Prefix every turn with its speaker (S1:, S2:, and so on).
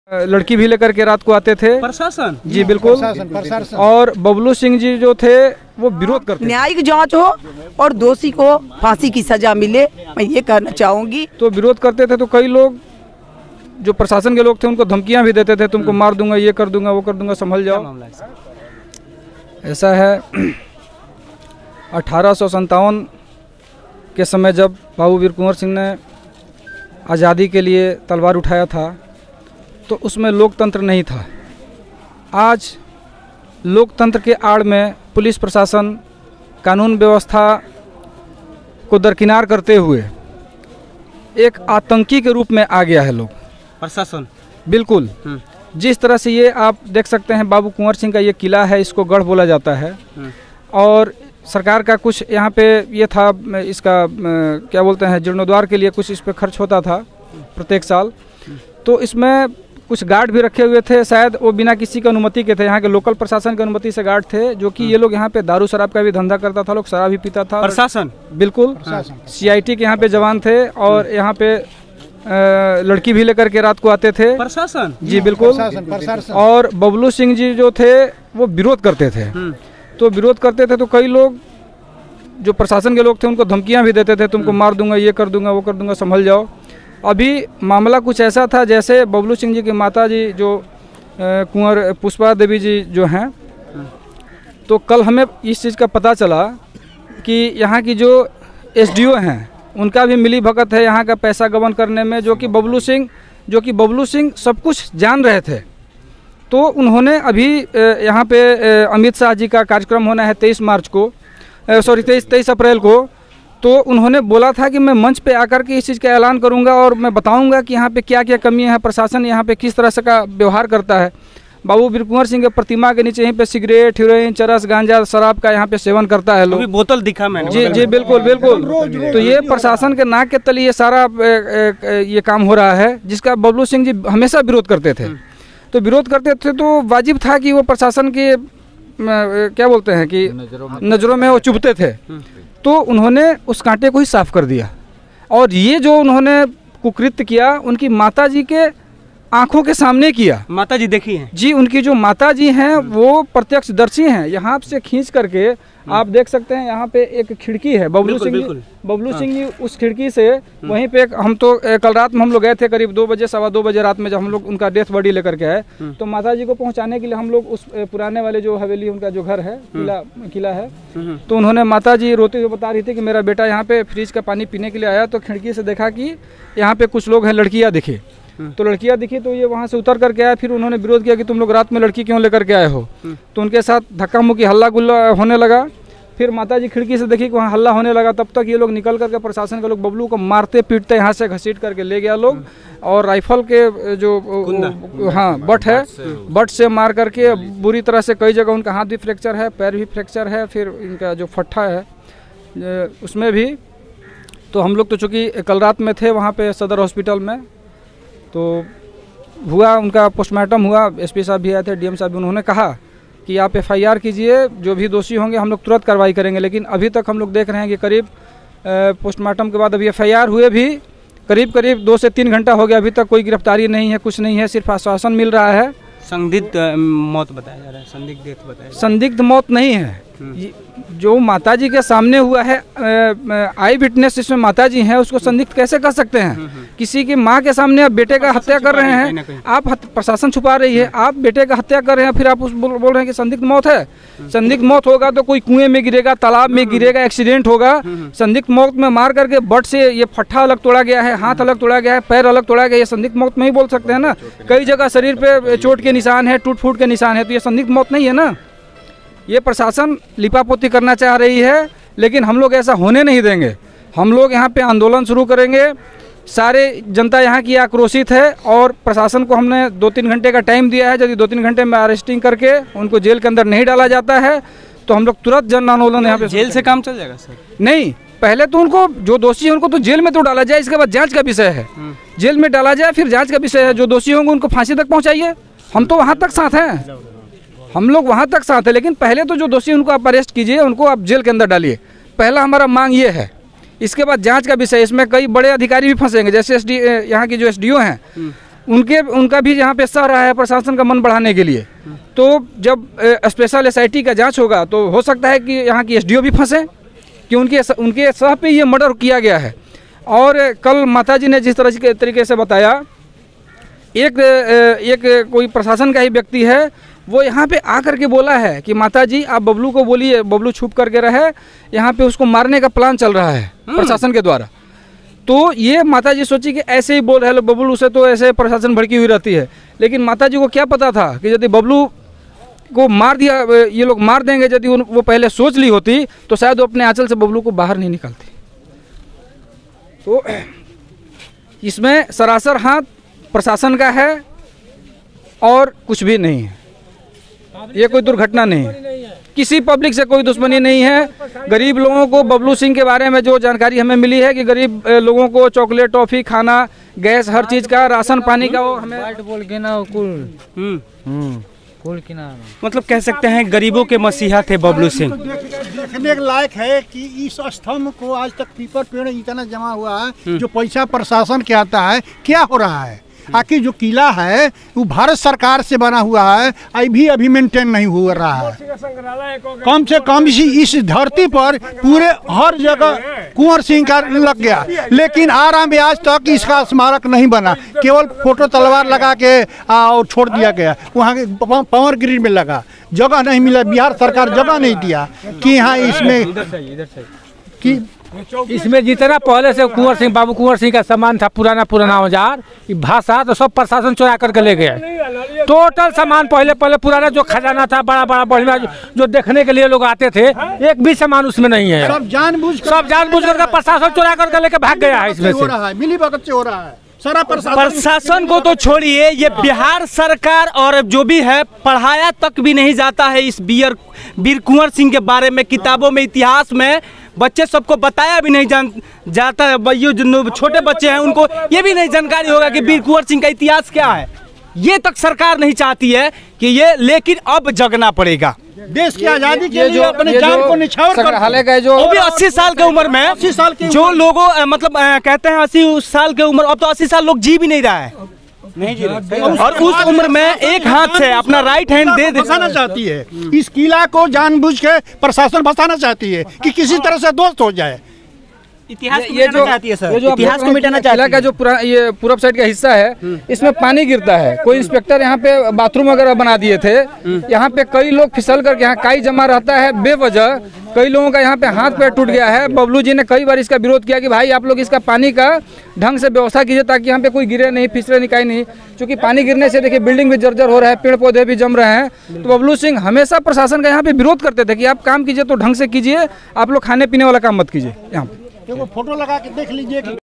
S1: लड़की भी लेकर के रात को आते थे
S2: प्रशासन
S1: जी बिल्कुल
S3: प्रशासन
S1: और बबलू सिंह जी जो थे वो विरोध करते थे।
S4: न्यायिक जांच हो और दोषी को फांसी की सजा मिले, मैं ये कहना चाहूंगी।
S1: तो विरोध करते थे तो कई लोग जो प्रशासन के लोग थे उनको धमकियां भी देते थे, तुमको मार दूंगा, ये कर दूंगा, वो कर दूंगा, संभल जाओ। ऐसा है 1857 के समय जब बाबू वीर कुंवर सिंह ने आज़ादी के लिए तलवार उठाया था तो उसमें लोकतंत्र नहीं था। आज लोकतंत्र के आड़ में पुलिस प्रशासन कानून व्यवस्था को दरकिनार करते हुए एक आतंकी के रूप में आ गया है लोग
S2: प्रशासन।
S1: बिल्कुल जिस तरह से ये आप देख सकते हैं बाबू कुंवर सिंह का ये किला है, इसको गढ़ बोला जाता है और सरकार का कुछ यहाँ पे ये था, इसका क्या बोलते हैं जीर्णोद्वार के लिए कुछ इस पर खर्च होता था प्रत्येक साल। तो इसमें कुछ गार्ड भी रखे हुए थे, शायद वो बिना किसी की अनुमति के थे, यहाँ के लोकल प्रशासन की अनुमति से गार्ड थे, जो कि ये लोग यहाँ पे दारू शराब का भी धंधा करता था, लोग शराब भी पीता था।
S2: प्रशासन
S1: बिल्कुल CIT के यहाँ पे जवान थे और यहाँ पे लड़की भी लेकर के रात को आते थे
S2: प्रशासन
S1: जी बिल्कुल। और बबलू सिंह जी जो थे वो विरोध करते थे। तो विरोध करते थे तो कई लोग जो प्रशासन के लोग थे उनको धमकियां भी देते थे, तुमको मार दूंगा, ये कर दूंगा, वो कर दूंगा, संभल जाओ। अभी मामला कुछ ऐसा था जैसे बबलू सिंह जी की माता जी जो कुंवर पुष्पा देवी जी जो हैं, तो कल हमें इस चीज़ का पता चला कि यहाँ की जो SDO हैं उनका भी मिली भगत है यहाँ का पैसा गबन करने में, जो कि बबलू सिंह सब कुछ जान रहे थे। तो उन्होंने अभी यहाँ पे अमित शाह जी का कार्यक्रम होना है 23 अप्रैल को, तो उन्होंने बोला था कि मैं मंच पे आकर के इस चीज़ का ऐलान करूंगा और मैं बताऊंगा कि यहाँ पे क्या क्या कमियां हैं, प्रशासन यहाँ पे किस तरह से का व्यवहार करता है। बाबू वीर कुंवर सिंह के प्रतिमा के नीचे यहीं पे सिगरेट, हेरोइन, चरस, गांजा, शराब का यहाँ पे सेवन करता है लोग।
S2: बोतल दिखा मैंने।
S1: जी जी बिल्कुल बिल्कुल। तो ये प्रशासन के नाक के तले ये सारा ये काम हो रहा है जिसका बबलू सिंह जी हमेशा विरोध करते थे। तो विरोध करते थे तो वाजिब था कि वो प्रशासन के क्या बोलते हैं कि नज़रों में वो चुभते थे। तो उन्होंने उस कांटे को ही साफ कर दिया और ये जो उन्होंने कुकृत्य किया उनकी माता जी के आंखों के सामने किया।
S2: माता जी देखी हैं
S1: जी, उनकी जो माता जी हैं वो प्रत्यक्षदर्शी हैं। यहाँ से खींच करके आप देख सकते हैं यहाँ पे एक खिड़की है, बबलू सिंह जी उस खिड़की से वहीं पे हम तो कल रात में हम लोग गए थे करीब 2 बजे 2:15 बजे रात में, जब हम लोग उनका डेथ बॉडी लेकर के आए तो माता जी को पहुंचाने के लिए हम लोग उस पुराने वाले जो हवेली उनका जो घर है किला है, तो उन्होंने माता जी रोते हुए बता रही थी कि मेरा बेटा यहाँ पे फ्रिज का पानी पीने के लिए आया तो खिड़की से देखा कि यहाँ पे कुछ लोग हैं, लड़कियाँ दिखे। तो लड़कियां दिखी तो ये वहाँ से उतर करके आया। फिर उन्होंने विरोध किया कि तुम लोग रात में लड़की क्यों लेकर के आए हो। तो उनके साथ धक्का मुक्की हल्ला गुल्ला होने लगा। फिर माता जी खिड़की से देखी कि वहाँ हल्ला होने लगा, तब तक ये लोग निकल करके प्रशासन के लोग बबलू को मारते पीटते यहाँ से घसीट करके ले गया लोग और राइफल के जो बट है, बट से मार करके बुरी तरह से कई जगह उनका हाथ भी फ्रैक्चर है, पैर भी फ्रैक्चर है, फिर इनका जो फट्ठा है उसमें भी। तो हम लोग तो चूँकि कल रात में थे वहाँ पे सदर हॉस्पिटल में, तो हुआ उनका पोस्टमार्टम हुआ, SP साहब भी आए थे, DM साहब भी। उन्होंने कहा कि आप FIR कीजिए, जो भी दोषी होंगे हम लोग तुरंत कार्रवाई करेंगे। लेकिन अभी तक हम लोग देख रहे हैं कि करीब पोस्टमार्टम के बाद अभी FIR हुए भी करीब 2 से 3 घंटा हो गया, अभी तक कोई गिरफ्तारी नहीं है, कुछ नहीं है, सिर्फ आश्वासन मिल रहा है।
S2: संदिग्ध मौत बताया जा रहा है, संदिग्ध डेथ बताया।
S1: संदिग्ध मौत नहीं है, जो माताजी के सामने हुआ है, आई विटनेस इसमें माताजी हैं, उसको संदिग्ध कैसे कर सकते हैं? किसी की माँ के सामने आप बेटे का हत्या कर रहे हैं, आप प्रशासन छुपा रही है, आप बेटे का हत्या कर रहे हैं, फिर आप बोल रहे हैं कि संदिग्ध मौत है। संदिग्ध मौत होगा तो कोई कुएं में गिरेगा, तालाब में गिरेगा, एक्सीडेंट होगा। संदिग्ध मौत में मार करके बट से ये फट्ठा अलग तोड़ा गया है, हाथ अलग तोड़ा गया है, पैर अलग तोड़ा गया, ये संदिग्ध मौत में ही बोल सकते हैं ना। कई जगह शरीर पे चोट के निशान है, टूट फूट के निशान है, तो ये संदिग्ध मौत नहीं है ना। ये प्रशासन लिपापोती करना चाह रही है, लेकिन हम लोग ऐसा होने नहीं देंगे। हम लोग यहाँ पे आंदोलन शुरू करेंगे, सारे जनता यहाँ की आक्रोशित है और प्रशासन को हमने 2-3 घंटे का टाइम दिया है। यदि 2-3 घंटे में अरेस्टिंग करके उनको जेल के अंदर नहीं डाला जाता है तो हम लोग तुरंत जन आंदोलन यहाँ पे।
S2: जेल से काम चल जाएगा सर?
S1: नहीं, पहले तो उनको जो दोषी है उनको तो जेल में तो डाला जाए, इसके बाद जाँच का विषय है। जेल में डाला जाए, फिर जाँच का विषय है। जो दोषी होंगे उनको फांसी तक पहुँचाइए, हम तो वहाँ तक साथ हैं, हम लोग वहाँ तक साथ हैं। लेकिन पहले तो जो दोषी उनको आप अरेस्ट कीजिए, उनको आप जेल के अंदर डालिए, पहला हमारा मांग ये है। इसके बाद जांच का विषय, इसमें कई बड़े अधिकारी भी फंसेंगे, जैसे यहाँ की जो SDO हैं उनका भी यहाँ पे सह रहा है प्रशासन का मन बढ़ाने के लिए। तो जब स्पेशल SIT का जांच होगा तो हो सकता है कि यहाँ की SDO भी फंसे कि उनके सह पे ये मर्डर किया गया है। और कल माताजी ने जिस तरीके से बताया, एक कोई प्रशासन का ही व्यक्ति है, वो यहाँ पे आकर के बोला है कि माताजी आप बबलू को बोलिए, बबलू छुप करके रहे, यहाँ पे उसको मारने का प्लान चल रहा है प्रशासन के द्वारा। तो ये माताजी सोची कि ऐसे ही बोल रहे लोग बबलू से, तो ऐसे प्रशासन भड़की हुई रहती है। लेकिन माताजी को क्या पता था कि यदि बबलू को मार दिया, ये लोग मार देंगे, यदि वो पहले सोच ली होती तो शायद वो अपने आंचल से बबलू को बाहर नहीं निकालती। तो इसमें सरासर हाथ प्रशासन का है और कुछ भी नहीं है। ये कोई दुर्घटना नहीं है, किसी पब्लिक से कोई दुश्मनी नहीं है। गरीब लोगों को बबलू सिंह के बारे में जो जानकारी हमें मिली है कि गरीब लोगों को चॉकलेट, टॉफी, खाना, गैस, हर चीज़ का, राशन पानी का, वो हमें
S2: बोल के ना कुल मतलब कह सकते हैं गरीबों के मसीहा थे बबलू सिंह।
S3: देखने के लायक है कि इस स्तंभ को आज तक पीपल पेड़ इतना जमा हुआ है, जो पैसा प्रशासन के आता है, क्या हो रहा है? आखिर जो किला है वो भारत सरकार से बना हुआ है, अभी मेंटेन नहीं हो रहा है। कम से कम इस धरती पर पूरे हर जगह कुंवर सिंह का लग गया, लेकिन आराम में आज तक इसका स्मारक नहीं बना। केवल फोटो तलवार लगा के और छोड़ दिया गया। वहाँ के पावर ग्रिड में लगा, जगह नहीं मिला, बिहार सरकार जगह नहीं दिया कि यहाँ
S5: इसमें जितना पहले से बाबू कुंवर सिंह का सामान था, पुराना औजार, भाषा, तो सब प्रशासन चुरा करके ले गए। टोटल सामान पहले पुराना जो खजाना था, बड़ा बढ़िया, जो देखने के लिए लोग आते थे, एक भी सामान उसमें नहीं है।
S3: सब जानबूझ
S5: करके प्रशासन चुरा करके लेके भाग गया है। इसमें से
S3: मिली भगत से हो रहा है। सारा
S2: प्रशासन को तो छोड़िए, ये बिहार सरकार और जो भी है पढ़ाया तक भी नहीं जाता है इस वीर कुंवर सिंह के बारे में। किताबों में, इतिहास में बच्चे सबको बताया भी नहीं जाता है। ये जो छोटे बच्चे हैं उनको ये भी नहीं जानकारी होगा कि वीर कुंवर सिंह का इतिहास क्या है। ये तक सरकार नहीं चाहती है कि ये, लेकिन अब जगना पड़ेगा।
S3: देश की आजादी के लिए अपने जान को निछावर कर,
S2: जो 80 साल की उम्र में, 80 साल के जो लोगों मतलब कहते हैं 80 साल की उम्र, अब तो 80 साल लोग जी भी नहीं रहा है, नहीं जी रहे। और उस उम्र में एक हाथ से अपना राइट हैंड दे
S3: बसाना चाहती है। इस किला को जानबूझ के प्रशासन बसाना चाहती है कि किसी तरह से दोस्त हो जाए।
S2: इतिहास को मिटाना चाहती है सर,
S1: इतिहास को मिटाना चाहती है। का जो ये पूरब साइड का हिस्सा है, इसमें पानी गिरता है। कोई इंस्पेक्टर यहाँ पे बाथरूम वगैरह बना दिए थे, यहाँ पे कई लोग फिसल करके, यहाँ काई जमा रहता है बेवजह, कई लोगों का यहाँ पे हाथ पैर टूट गया है। बबलू जी ने कई बार इसका विरोध किया कि भाई आप लोग इसका पानी का ढंग से व्यवस्था कीजिए ताकि यहाँ पे कोई गिरे नहीं, फिसले निकाय नहीं, क्योंकि पानी गिरने से देखिए बिल्डिंग भी जर्जर हो रहा है, पेड़ पौधे भी जम रहे हैं। तो बबलू सिंह हमेशा प्रशासन का यहाँ पे विरोध करते थे कि आप काम कीजिए तो ढंग से कीजिए, आप लोग खाने पीने वाला काम मत कीजिए। यहाँ पे
S3: फोटो लगा के देख लीजिए।